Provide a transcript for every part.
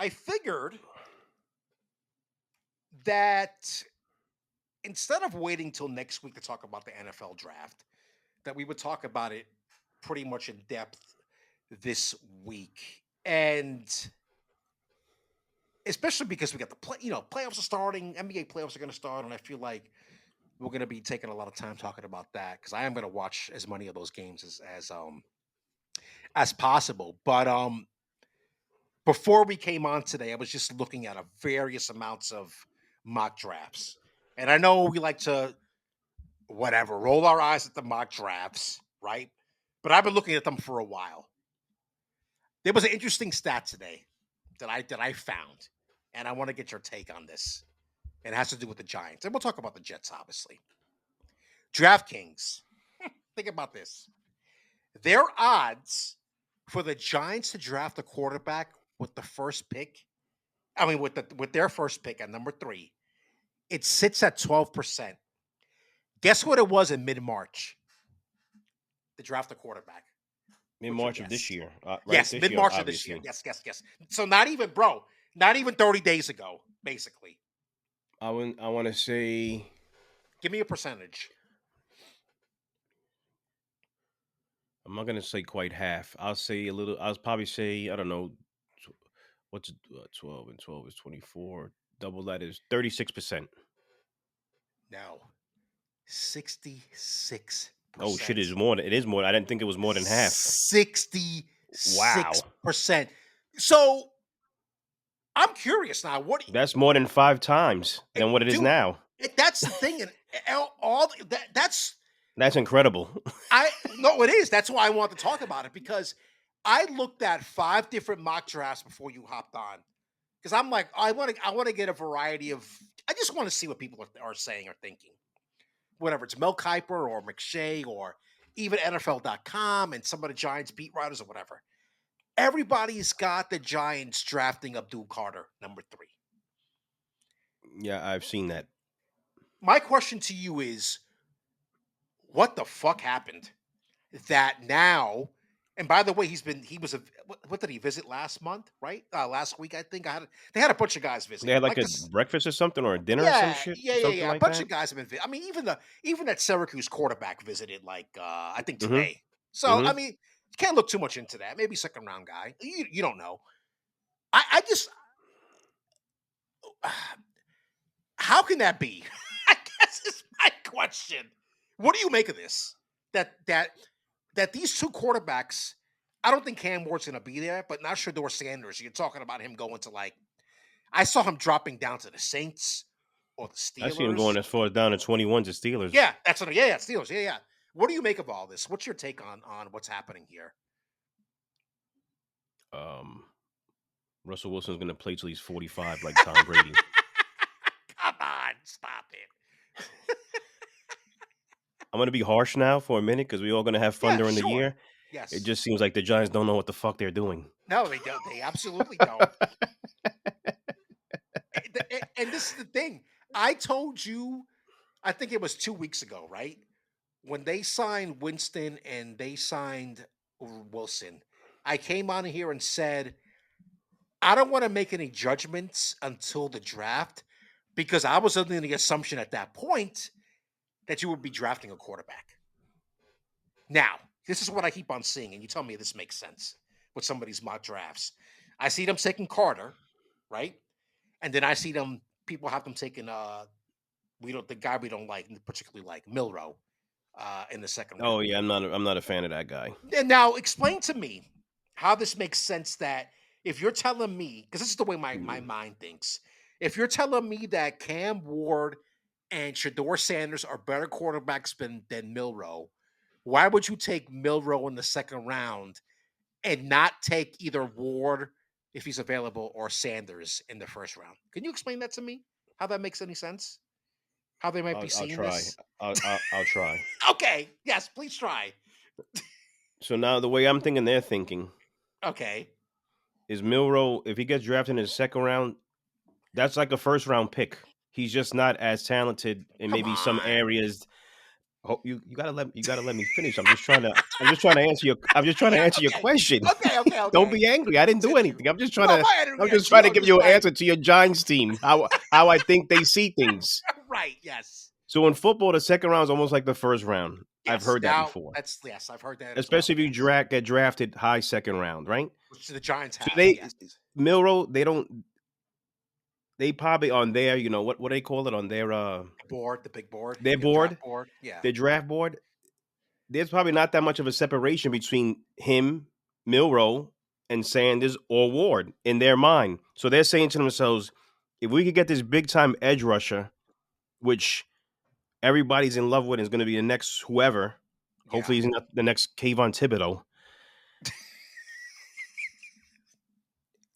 I figured that instead of waiting till next week to talk about the NFL draft, that we would talk about it pretty much in depth this week. And especially because we got the playoffs are starting, NBA playoffs are going to start, and I feel like we're going to be taking a lot of time talking about that because I am going to watch as many of those games as possible. But before we came on today, I was just looking at a various amounts of mock drafts, and I know we like to whatever roll our eyes at the mock drafts, right? But I've been looking at them for a while. There was an interesting stat today that I found, and I want to get your take on this. And it has to do with the Giants, and we'll talk about the Jets, obviously. DraftKings. Think about this. Their odds for the Giants to draft a quarterback with the first pick, with their first pick at number 3, it sits at 12%. Guess what it was in mid-March to draft a quarterback? Mid What's your March of this guess? year, right? Yes, This year, mid-March of this year. obviously. Yes. So not even 30 days ago, basically. I want to say Give me a percentage. I'm not gonna say quite half. I'll say a little. I'll probably say I don't know. What's 12 and 12 is 24. Double that is 36%. No. 66%. Oh shit! It is more. It is more. I didn't think it was more than half. 66%. Wow, So I'm curious now. that's more than 5 times than what it is Dude? now. That's the thing, and all that's That's incredible. I no, it is. That's why I want to talk about it because I looked at 5 different mock drafts before you hopped on because I'm like I want to get a variety of. I just want to see what people are saying or thinking. Whatever it's Mel Kiper or McShay or even NFL.com and some of the Giants beat writers or whatever. Everybody's got the Giants drafting Abdul Carter, number 3. Yeah, I've seen that. My question to you is, what the fuck happened? That now, and by the way, what did he visit last month? Right, last week I think they had a bunch of guys They visiting had him. like Like a this, breakfast or something or a dinner or some yeah, shit, yeah, yeah, something yeah. A like bunch that. of guys have been. I mean, even that Syracuse quarterback visited like I think Mm-hmm. today. So I Mm-hmm. mean, you can't look too much into that. Maybe second round guy. You don't know. I just how can that be? I guess is my question. What do you make of this? That these 2 quarterbacks. I don't think Cam Ward's going to be there, but not Shador Sanders. You're talking about him going to like. I saw him dropping down to the Saints or the I see him going Steelers. as far as down to 21 to Steelers. Yeah, that's what. Yeah, Steelers. Yeah. What do you make of all this? What's your take on what's happening here? Um, Russell Wilson's gonna play till he's 45, like Tom Brady. Come on, stop it. I'm gonna be harsh now for a minute because we're all gonna have fun Yeah, during the sure. year. It Yes. just seems like the Giants don't know what the fuck they're doing. No, they don't. They absolutely don't. And this is the thing. I told you, I think it was 2 weeks ago, right? When they signed Winston and they signed Wilson, I came on here and said, I don't want to make any judgments until the draft because I was under the assumption at that point that you would be drafting a quarterback. Now, this is what I keep on seeing, and you tell me if this makes sense with some of these mock drafts. I see them taking Carter, right? And then I see them people have them taking the guy we don't like, particularly like Milrow, in the second Oh round. yeah, I'm not a fan of that guy. And now explain to me how this makes sense that if you're telling me, because this is the way my mind thinks, if you're telling me that Cam Ward and Shador Sanders are better quarterbacks than Milrow, why would you take Milrow in the second round and not take either Ward if he's available or Sanders in the first round? Can you explain that to me? How that makes any sense? How they might be I'll seeing try. this? I'll try. Okay, yes, please try. So now the way I'm thinking, they're thinking Okay. is Milrow. If he gets drafted in the second round, that's like a first round pick. He's just not as talented in Come maybe some on. areas. Oh, you gotta let me finish. I'm just trying to answer your Yeah, okay. question. Okay, okay, Don't okay. be angry. I didn't do Continue. anything. No, my end I'm just against you. trying to I'm give just you an trying. answer to your Giants team. How I think they see things. Right, yes. So in football, the second round is almost like the first round. I've Yes. heard that Now before. that's yes, I've heard that as well. Especially if you Yes. get drafted high second round, right? Which the Giants So have, they yes. Milrow, they probably on their, what they call it on The big board, their draft board, board. Yeah. their draft board. There's probably not that much of a separation between him, Milrow, and Sanders or Ward in their mind. So they're saying to themselves, if we could get this big time edge rusher, which everybody's in love with, is going to be the next whoever. Yeah. Hopefully, he's not the next Kayvon Thibodeau.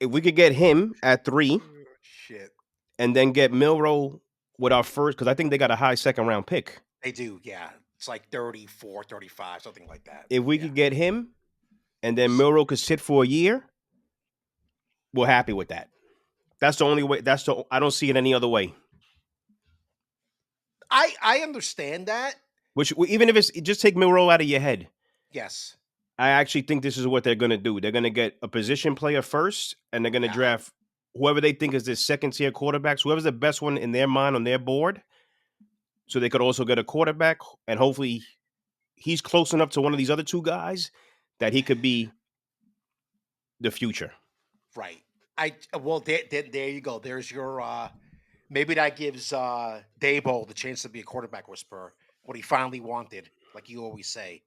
If we could get him at 3 Shit. and then get Milrow with our first, because I think they got a high second round pick. They do, yeah. It's like 34, 35, something like that. If we Yeah. could get him and then Milrow could sit for a year, we're happy with that. That's the only way. I don't see it any other way. I understand that. Which even if it's just take Milrow out of your head, Yes. I actually think this is what they're going to do. They're going to get a position player first, and they're going to Yeah. draft whoever they think is the second tier quarterbacks, whoever's the best one in their mind on their board. So they could also get a quarterback, and hopefully he's close enough to one of these other two guys that he could be the future. Right. Well, there you go. There's your maybe that gives Dabo the chance to be a quarterback whisperer, what he finally wanted, like you always say.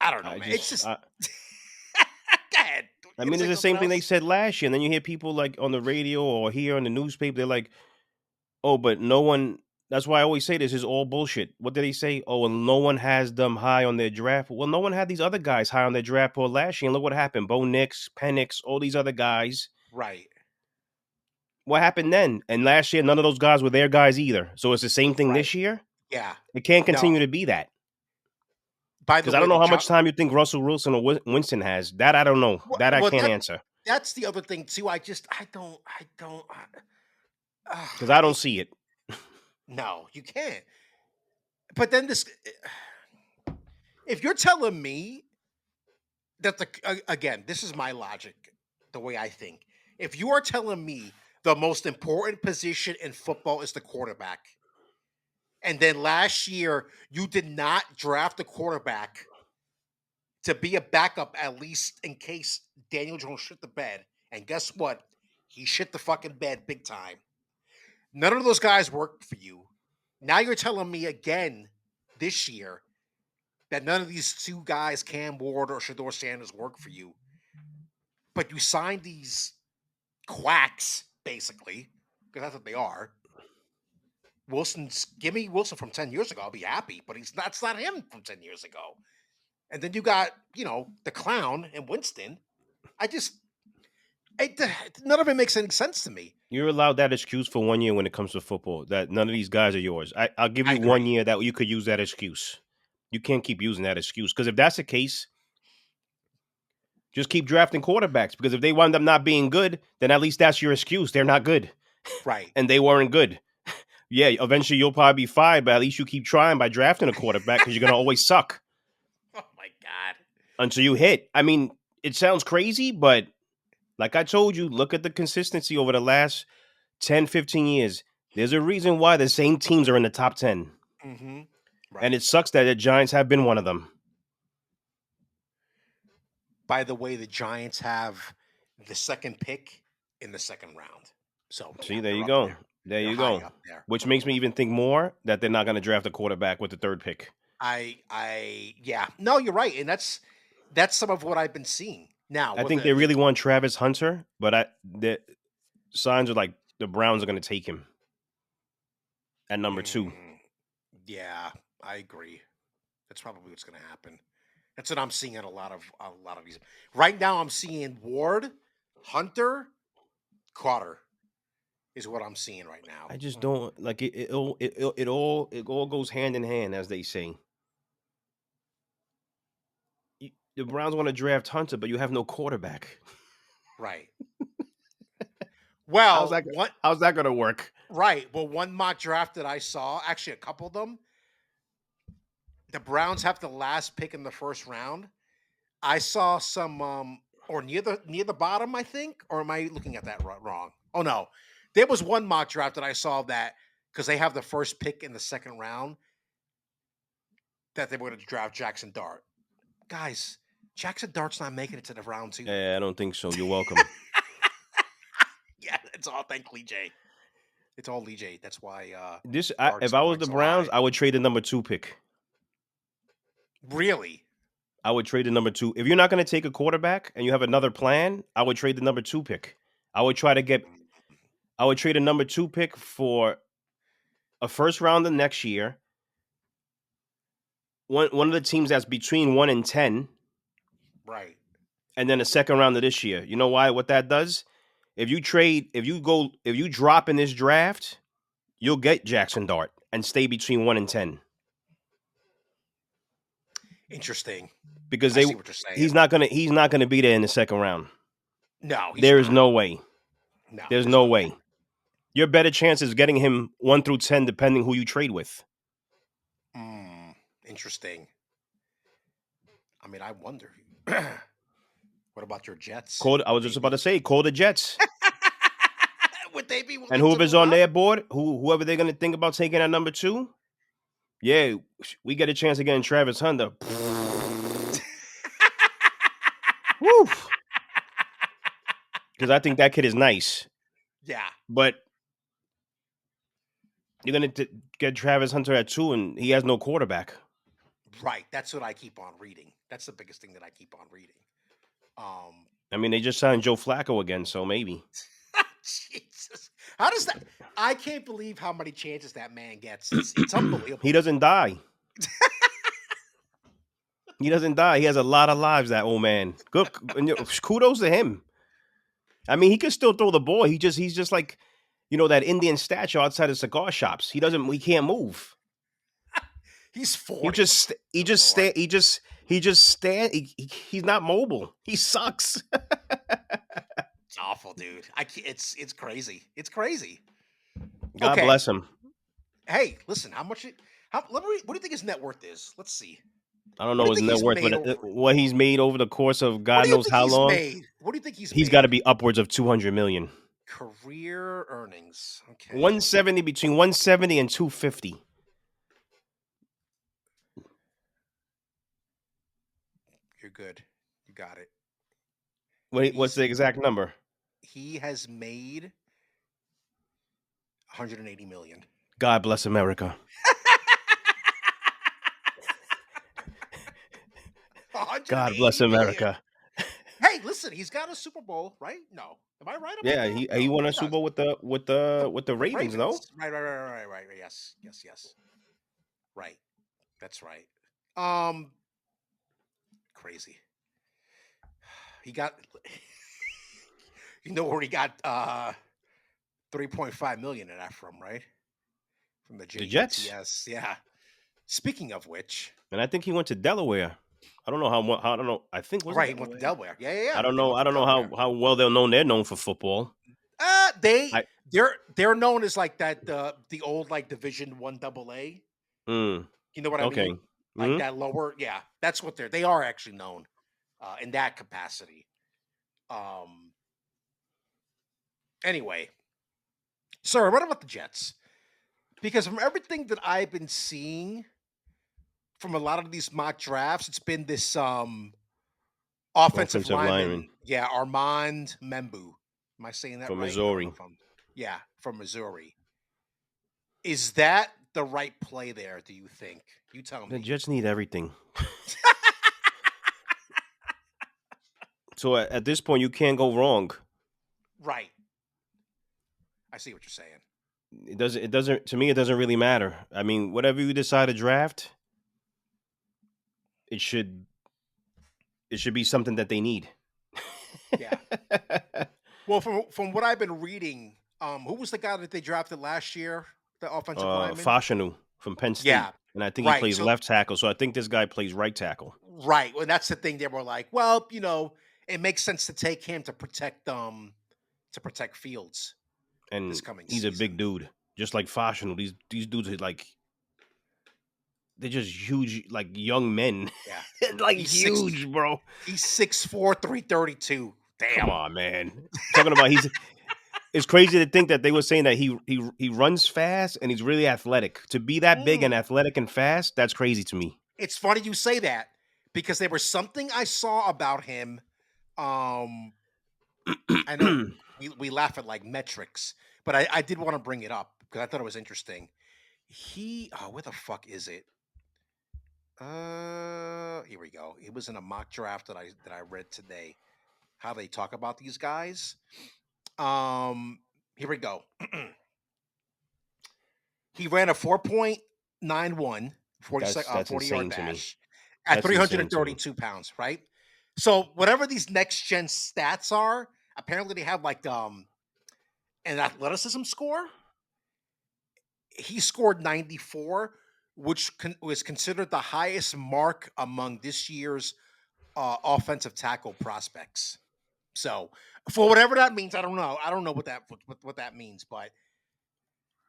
I don't know, I man. It's just, just I, go ahead. I You gonna mean, it's say the something same thing they else? said last year, and then you hear people like on the radio or here on the newspaper, they're like, "Oh, but no one." That's why I always say this is all bullshit. What did he say? Oh, well, no one has them high on their draft. Well, no one had these other guys high on their draft board last year. And look what happened. Bo Nix, Penix, all these other guys. Right. What happened then? And last year, none of those guys were their guys either. So it's the same thing Right. this year. Yeah. It can't No. continue to be that. By the Because I way, don't know how much time you think Russell Wilson or Winston has. That I don't know. That I well, can't answer. that's the other thing too. I don't. Because I don't It, see it. no, you can't. But then this, if you're telling me that again, this is my logic, the way I think. If you are telling me the most important position in football is the quarterback, and then last year you did not draft a quarterback to be a backup, at least in case Daniel Jones shit the bed, and guess what? He shit the fucking bed big time. None of those guys worked for you. Now you're telling me again this year that none of these two guys, Cam Ward or Shador Sanders, work for you. But you signed these quacks, basically, because that's what they are. Give me Wilson from 10 years ago. I'll be happy, but that's not him from 10 years ago. And then you got, the clown and Winston. I just, it, none of it makes any sense to me. You're allowed that excuse for 1 year when it comes to football. That none of these guys are yours. I'll give I you one agree. year that you could use that excuse. You can't keep using that excuse because if that's the case, just keep drafting quarterbacks. Because if they wind up not being good, then at least that's your excuse. They're not good, Right. and they weren't good. Yeah, eventually you'll probably be fired, but at least you keep trying by drafting a quarterback because you're gonna always suck Oh, my God. until you hit. I mean, it sounds crazy, but like I told you, look at the consistency over the last 10, 15 years. There's a reason why the same teams are in the top 10. Mm-hmm. And Right. it sucks that the Giants have been one of them. By the way, the Giants have the second pick in the second round. So, See, yeah, there they're you up go. there. There They're you high go. up there. Which makes me even think more that they're not going to draft a quarterback with the third pick. Yeah. No, you're right. And that's some of what I've been seeing. Now, I with think they really want Travis Hunter, but the signs are like the Browns are going to take him at number 2. yeah, I agree. That's probably what's going to happen. That's what I'm seeing in a lot of these. Right now, I'm seeing Ward, Hunter, Carter is what I'm seeing right now. I just don't like it. It all goes hand in hand, as they say. The Browns want to draft Hunter, but you have no quarterback. Right. How's Well, that? what? How's that going to work? Right. Well, one mock draft that I saw, actually a couple of them, the Browns have the last pick in the first round. I saw some or near the bottom, I think, or am I looking at that wrong? Oh no. There was one mock draft that I saw that because they have the first pick in the second round that they were going to draft Jackson Dart. Guys, Jackson Dart's not making it to the round 2. I don't think so. You're welcome. Yeah, it's all thank Lee J. It's all Lee J. That's why If Dart's I was going the so Browns, high. I would trade the number 2 pick. Really? I would trade the number 2. If you're not going to take a quarterback and you have another plan, I would trade the number 2 pick. I would try to get. Mm, I would trade a number 2 pick for a first rounder next year. One of the teams that's between 1 and 10, right. and then a second rounder this year. You know why? What that does? If you drop in this draft, you'll get Jackson Dart and stay between 1 and 10 Interesting. because I see what you're saying. he's not gonna be there in the second round. No, he's There is not. no way. No, There's there's no no way. way. Your better chance is getting him 1 through 10, depending who you trade with. Interesting. I mean, I wonder. What about your Jets? I was just about to say, call the Jets. Would they be And willing to whoever's move on up? their board, whoever they're gonna think about taking at number 2, yeah, we get a chance of getting Travis Hunter. Woo! Because I think that kid is nice. Yeah. But you're going to get Travis Hunter at 2, and he has no quarterback. Right. That's what I keep on reading. That's the biggest thing that I keep on reading. I mean, they just signed Joe Flacco again, so maybe. Jesus. How does that? I can't believe how many chances that man gets. It's unbelievable. He doesn't die. He doesn't die. He has a lot of lives, that old man. Good. Kudos to him. I mean, he can still throw the ball. He's just like, that Indian statue outside of cigar shops. He can't move. He's 40. He's not mobile. He sucks. It's awful, dude. It's crazy. It's crazy. God bless him. Hey, listen, what do you think his net worth is? Let's see. I don't know his net worth, but what he's made over the course of God knows how long. What do you think he's He's got to be upwards of $200 million. Career earnings. Okay. 170, between 170 and 250. You're good. You got it. What's the exact number? He has made 180 million. God bless America. God bless America. Hey, listen, he's got a Super Bowl, right? No, am I right about that? He won a Super Bowl with the Ravens, no? Right. Yes. Right. That's right. Crazy. He got where he got 3.5 million in that from, right? From the Jets. Yes, yeah. Speaking of which, and I think he went to Delaware. I don't know how. I don't know. I think he went to Delaware. Yeah. I don't know. I don't know how well they're known. They're known for football. They're known as like that the old like Division 1 AA. You know what I mean? Like that lower, yeah. That's what they are actually known in that capacity. Anyway, sir, what about the Jets? Because from everything that I've been seeing from a lot of these mock drafts, it's been this offensive lineman. Yeah, Armand Membu. Am I saying that from right? Missouri. Yeah, from Missouri. Is that the right play there, do you think? You tell me. The Jets need everything. So at this point, you can't go wrong. Right. I see what you're saying. It doesn't to me, it doesn't really matter. I mean, whatever you decide to draft, it should be something that they need. Yeah. Well, from what I've been reading, who was the guy that they drafted last year? The offensive lineman? Fashanu from Penn State. Yeah. And I think he plays left tackle. So I think this guy plays right tackle. Right. Well, that's the thing. They were like, well, it makes sense to take him to protect Fields. And this coming he's season. A big dude, just like Fashanu. These dudes are like they're just huge, like young men, Yeah. like He's six. huge, bro. He's 6'4", 332. Come Damn. on, man. Talking about he's. It's crazy to think that they were saying that he runs fast and he's really athletic. To be that big and Mm. athletic and fast, that's crazy to me. It's funny you say that because there was something I saw about him. Um, I know we laugh at like metrics, but I did want to bring it up because I thought it was interesting. Where the fuck is it? Here we go. It was in a mock draft that I read today. How they talk about these guys. Here we go. He ran a 4.91 That's 40-yard insane to me. dash at That's insane to me. 332 pounds, right? So whatever these next gen stats are, apparently they have like an athleticism score. He scored 94, which was considered the highest mark among this year's offensive tackle prospects. So for whatever that means, I don't know. I don't know what that means, but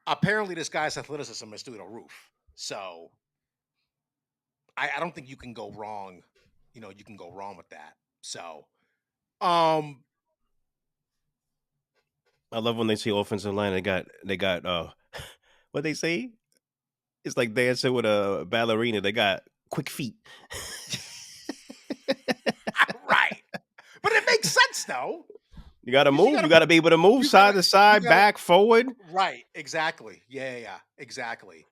apparently this guy's athleticism is through the roof. So I don't think you can go wrong. You can go wrong with that. So um I love when they say offensive line. They got what they say? It's like dancing with a ballerina. They got quick feet. right. But it makes sense though. You got to Because move. You got to be able to move side to you side, gotta back, forward. right, exactly. Yeah, exactly.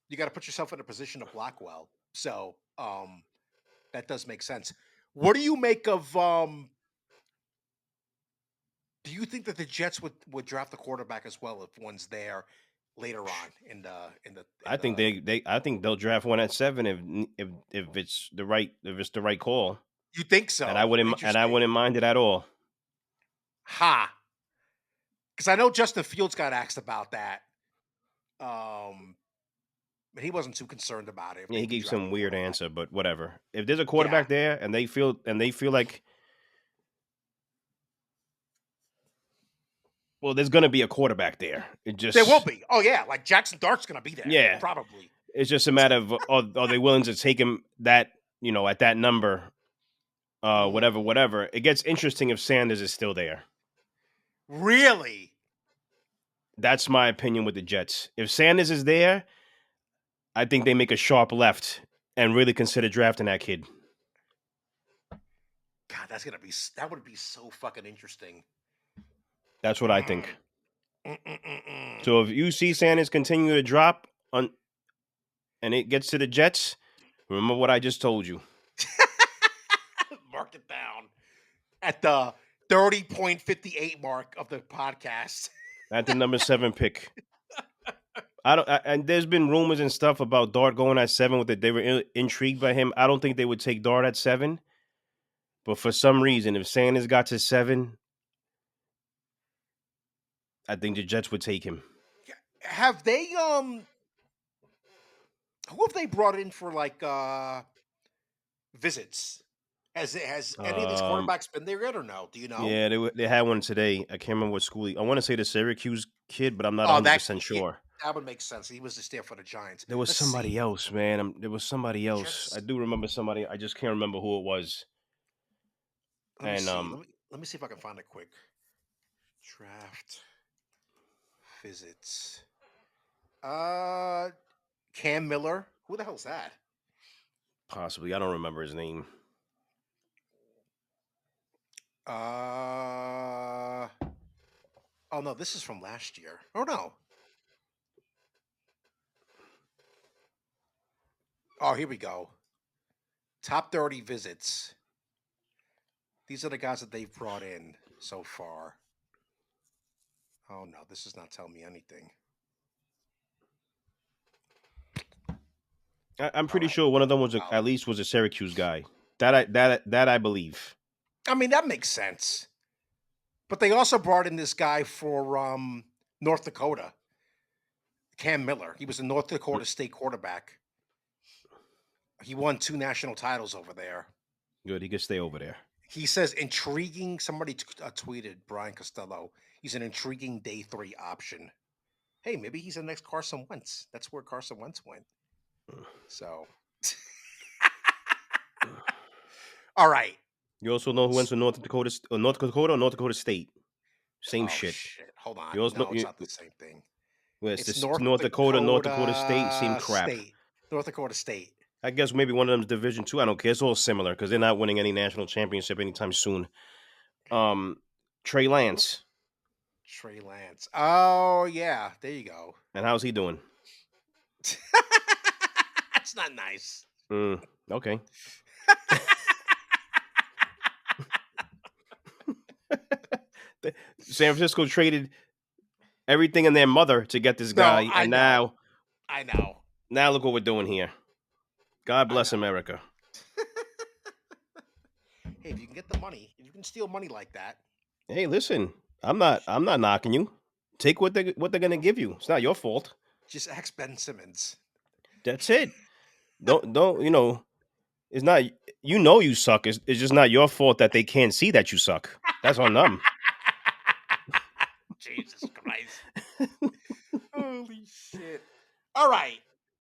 You gotta put yourself in a position to block well. So that does make sense. What do you make of do you think that the Jets would draft the quarterback as well if one's there later on in I think the I think they'll draft one at 7 if it's the right call. you think And I so? wouldn't Interesting. mind it at all. Ha. Because I know Justin Fields got asked about that. Um, but he wasn't too concerned about it if Yeah, they he do gave draft some a weird quarterback. answer, but whatever. If there's a Yeah, quarterback there and they feel like, well, there's gonna be a quarterback there. It there will just be. Oh yeah, like Jackson Dart's gonna be there yeah, probably. it's just a So, matter of are they willing to take him that at that number, mm, whatever. It gets interesting if Sanders is still there. really? That's my opinion with the Jets. If Sanders is there, I think they make a sharp left and really consider drafting that kid. God, that would be so fucking interesting. That's what I think. Mm, mm. So if you see Sanders continue to drop on and it gets to the Jets, remember what I just told you. Mark it down at the 30.58 mark of the podcast. At the number 7 pick. And there's been rumors and stuff about Dart going at 7 with it. They were intrigued by him. I don't think they would take Dart at 7. But for some reason, if Sanders got to 7, I think the Jets would take him. Have they who have they brought in for like visits? Has any of these Um, quarterbacks been there yet or no? Do you know? yeah, they had one today. I can't remember what school. I want to say the Syracuse kid, but I'm not Oh, 100% sure. that would make sense. He was just there for the Giants. There was Let's somebody see. else, man. There was somebody else. I Jets. do remember somebody. I just can't remember who it was. Let me And see. Let me see if I can find it quick. Draft visits. Uh, Cam Miller. Who the hell's that? possibly, I don't remember his name. Uh oh no, this is from last year. Oh no. Oh, here we go. Top 30 visits. These are the guys that they've brought in so far. Oh no, this is not telling me anything. I'm All pretty right. sure one of them was Oh, at least was a Syracuse guy. That I believe. I mean that makes sense. But they also brought in this guy for North Dakota, Cam Miller. He was a North Dakota State quarterback. He won 2 national titles over there. Good, he could stay over there. He says intriguing. Somebody tweeted Brian Costello. He's an intriguing day 3 option. Hey, maybe he's the next Carson Wentz. That's where Carson Wentz went. So All right. You also know who went to North Dakota, or North Dakota State. Same Oh shit. shit. Hold on. You also know No, it's not the same thing. well, it's It's this North North Dakota State, same Dakota crap. State. North Dakota State. I guess maybe one of them's Division Two. I don't care. It's all similar because they're not winning any national championship anytime soon. Trey Lance, Trey Lance. Oh yeah, there you go. and how's he doing? That's not nice. Okay. San Francisco traded everything in their mother to get this No, guy, I and know. I know. now look what we're doing here. God bless America. Hey, if you can get the money, if you can steal money like that. Hey, listen, I'm not knocking you. Take what they're gonna give you. It's not your fault. Just ask Ben Simmons. That's it. Don't you know? It's not you suck. It's just not your fault that they can't see that you suck. That's on them. Jesus Christ. Holy shit. All right.